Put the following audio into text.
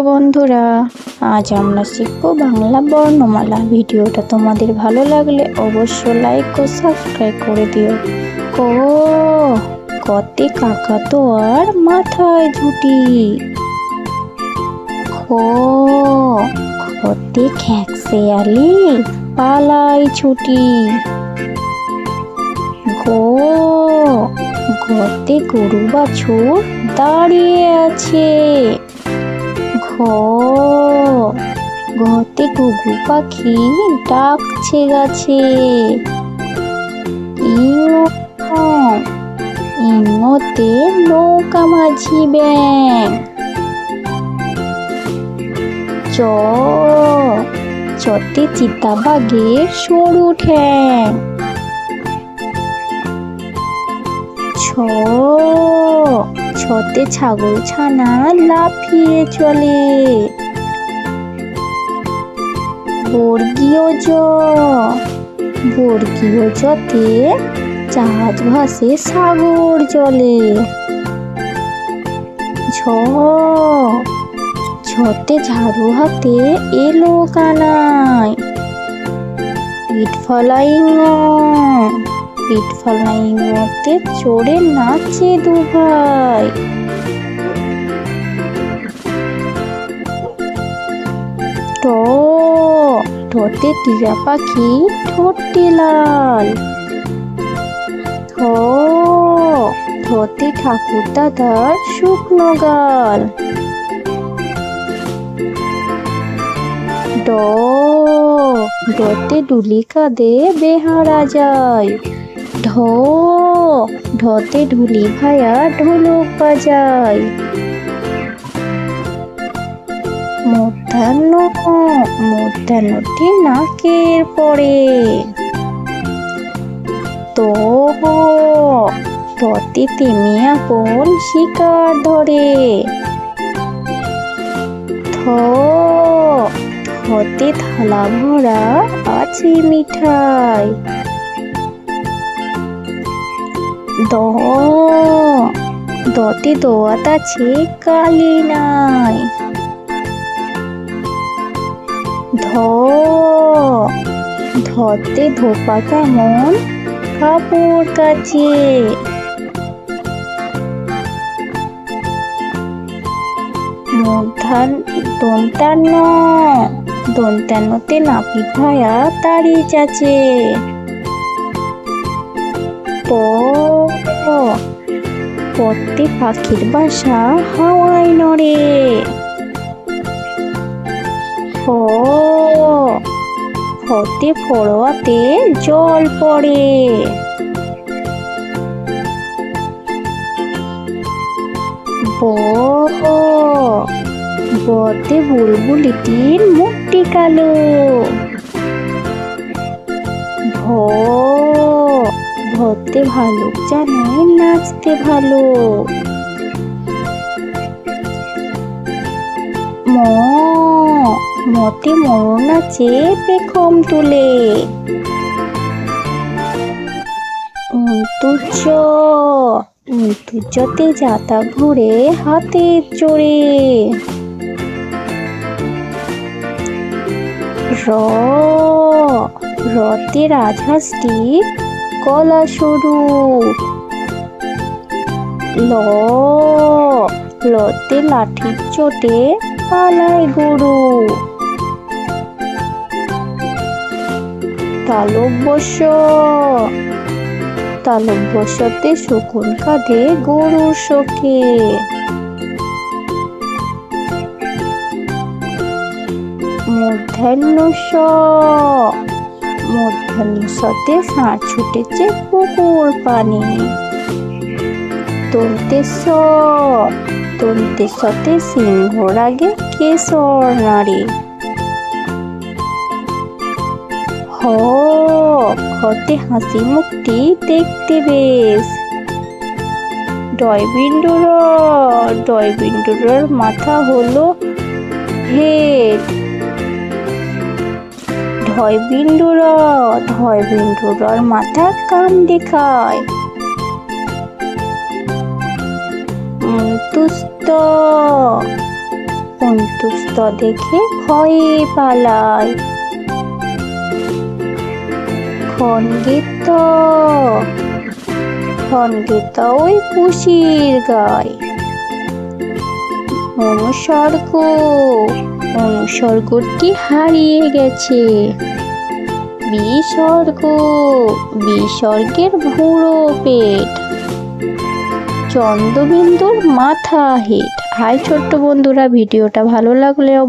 বন্ধুরা, আজ আমরা শিখব বাংলা বর্ণমালা। ভিডিওটা তোমাদের ভালো লাগলে অবশ্যই লাইক ও সাবস্ক্রাইব করে দিও। ক, কতে কাকাতুয়ার মাথায় ঝুঁটি। খ, খতে খ্যাকশেয়ালি পালায় ছুটি। গ, গতে গরু বাছুর দাঁড়িয়ে আছে। ঘ, ঘতে ঘুঘু পাখি ডাকছে গাছে। ইঙতে নৌকা মাঝি ব্যাঙ। চ, চতে চিতাবাঘের সরু ঠ্যাং। ছ, ছতে ছাগল ছানা লাফিয়ে চলে। বর্গীয় জ, বর্গীয় জতে জাহাজ ভাসে সাগর জলে। ঝ, ঝতে ঝাড়ু হাতে এলো কানাই। পিঠ ফলাই ঙ, পিঠ ফলাই ঙতে চড়ে নাচে দুভাই। ট, টতে টিয়া পাখি ঠোঁটটি লাল। ঠ, ঠতে ঠাকুর দাদার শুকনো গাল। ড, ডতে ডুলি কাঁধে বেহারা যায়। ঢ, ঢতে ঢুলি ভায়া ঢোলক বাজায়। মূর্ধন্য, মূর্ধন্যটি নাকের পরে। ত, ততে তেমিয়া কোন শিকার ধরে। থ, থতে থালা ভরা আছে মিঠাই। দ, দতে দোয়াত আছে কালি নাই। ধ, ধতে ধোপা কেমন কাপড় কাচে। দন্তান্ন, দন্তান্নতে নাপিত ভায়া তারি চাচে। প, পতে পাখির বাসা হাওয়ায় নড়ে। ফ, ফতে ফড়োয়াতে জল পড়ে। ব, বতে বুলবুলিটির মুখটি কালো। ভ, ভতে ভালুক জানে নাচতে ভালো। ম, মতে ময়ূর নাচে পেখম তুলে। জ, জতে যাতা ঘুরে হাতে চড়ে। র, রতে রাজহাঁসটি গলা সরু। ল, লতে লাঠির চোটে পালায় গরু। তালব্য, তালব্যতে শকুন কাঁধে গরুর শোকে। মূর্ধন্য স, মূর্ধন্য সতে ষাঁড় ছুটেছে পুকুর পানি। তন্তে স, তন্তে সতে সিংহর আগে কেশর নাড়ে। হ, হতে হাসি মুখটি দেখতে বেশ। ডয়বিন্ডুর, ডয়বিন্ডুরের মাথা হলো হেড। ঢয়বিন্ডুর, ঢয়বিন্ডুরের মাথা কান দেখায়। অন্তুষ্ট, অন্তু দুস্থ দেখে ভয়ে পালায়। খনগীত খনগীত ওই পুষির গায়। অনুসর্গ অনুসর্গটি হারিয়ে গেছে। বিসর্গ বিসর্গের ভুঁড়ো পেট। চন্দ্রবিন্দুর মাথা হেট। হাই ছোট্ট বন্ধুরা, ভিডিওটা ভালো লাগলে